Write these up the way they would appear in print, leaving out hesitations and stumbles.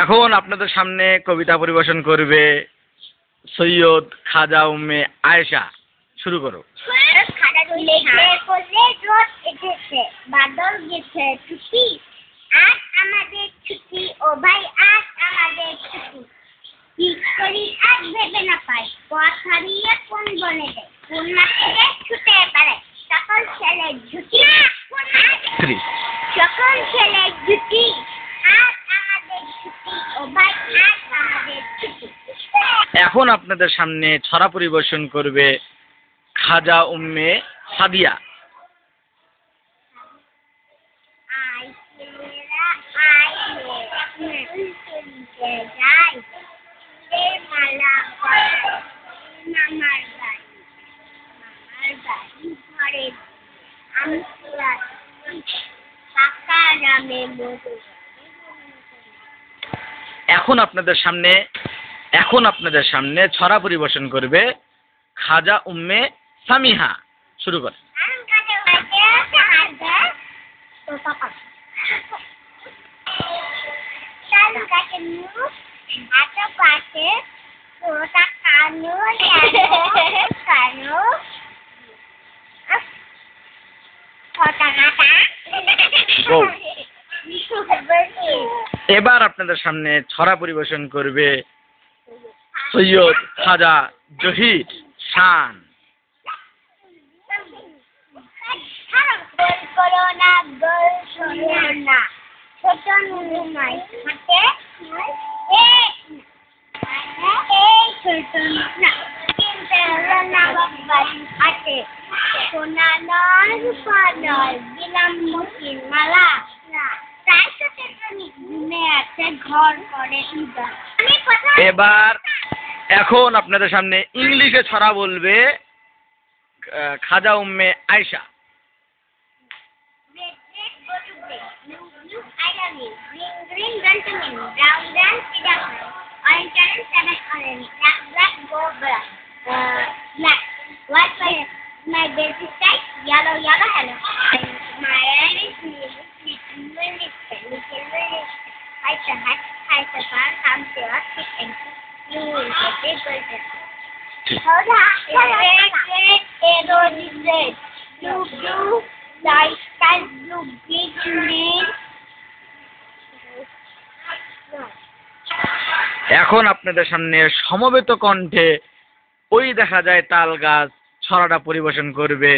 এখন আপনাদের সামনে কবিতা পরিবেশন করবে সৈয়দ খাজা উম্মে আয়েশা। শুরু করো। বাদল গেছে ছুটি, আজ আমাদের ছুটি, ও ভাই আজ আমাদের ছুটি। কি করি আজ ভেবে না পাই, পথ হারিয়ে কোন বনে যায়, কোন মাঠে ছুটে বেড়ায়, সকল ছেলের জুটি, সকল ছেলের জুটি, আজ আমাদের ছুটি, ও ভাই আজ আমাদের ছুটি। এখন আপনাদের সামনে ছড়া পরিবেশন করবে খাজা উম্মে সাদিয়া। এখন আপনাদের সামনে ছড়া পরিবেশন করবে খাজা উম্মে সামিহা। শুরু করে। এবার আপনাদের সামনে ছড়া পরিবেশন করবে সৈয়দ খাজা জহির শান। এবার এখন আপনাদের সামনে ইংলিশে ছড়া বলবে খাজা Umme Ayesha. My bed is tight, yellow, yellow, hello. My eye is I the hat, I the bar, come to us, and you will get it golden. Hold on, red, blue, light sky blue, big green. এখন আপনাদের সামনে সমবেত কণ্ঠে ওই দেখা যায় তাল গাছ ছড়াটা পরিবেশন করবে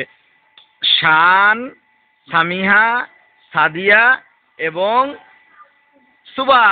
শান, সামিহা, সাদিয়া এবং সুবা।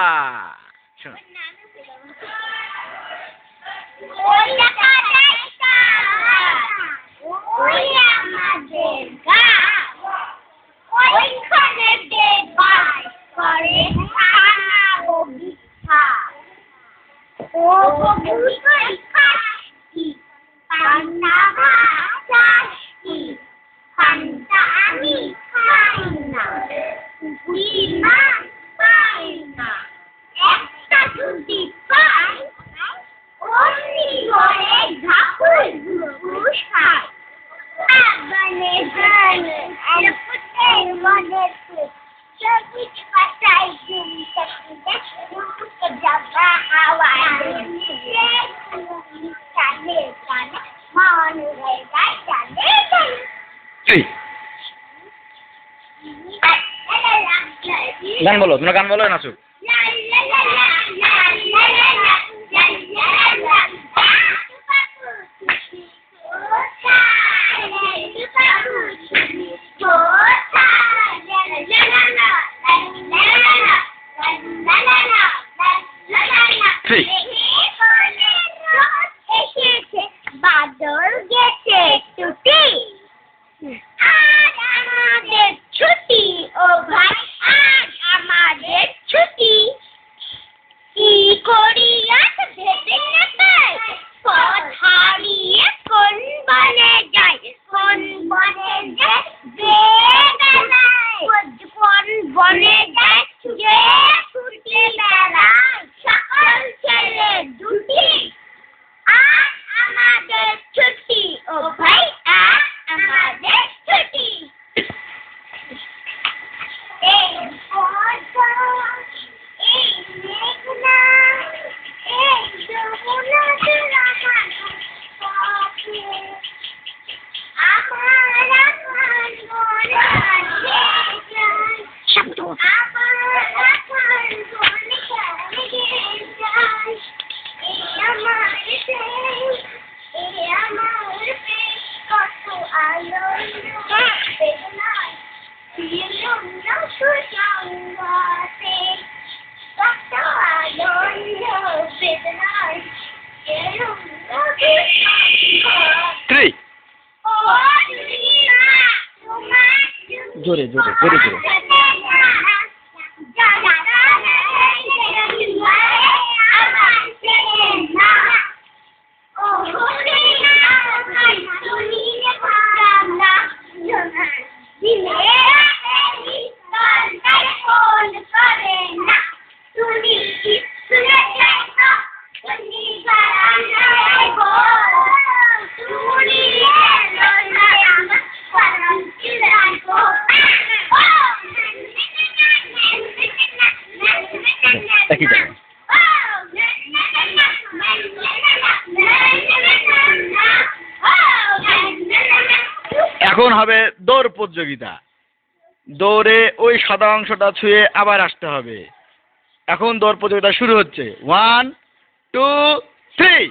গান বলো, তোমরা গান বলো নাচো। বাদল গেছে ছুটি, আজ আমাদের ছুটি, ও ভাই আজ আমাদের ছুটি। কি করি আজ ভেবে না পাই, পথ হারিয়ে কোন বনে যাই, কোন বনে যায় কোন বনে যায় যে ছুটি বেড়ায়, সকল ছেলে দুটি, আজ আমাদের ছুটি, ও ভাই আজ আমাদের ছুটি। এই এই মেঘনা এই যমুনা আমার পথে আমার আকাশ বনে আছে শব্দ আমার আকাশ বনে যায় এই আমার দেশ এই আমার দেশ কত আনন্দ বেদনায় দিলাম না সুসংবাদে কত আনন্দ বেদনায় দিলাম না থ্রি জোরে জোরে জোরে জোরে একই জায়গায়। এখন হবে দৌড় প্রতিযোগিতা। দৌড়ে ওই সাদা অংশটা ছুঁয়ে আবার আসতে হবে। এখন দৌড় প্রতিযোগিতা শুরু হচ্ছে। 1 2 3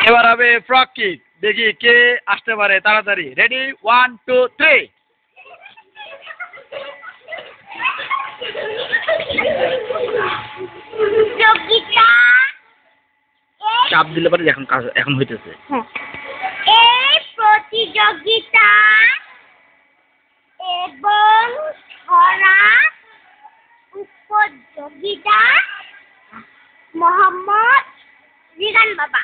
এবার হবে ফ্রক কিক। দেখি কে আসতে পারে তাড়াতাড়ি। রেডি 1 2 3 চাপ দিলে পারে এখন কাজ এখন হইতেছে। এই প্রতিযোগিতা এবং ছড়া উপযোগিতা মোহাম্মদ রিগান বাবা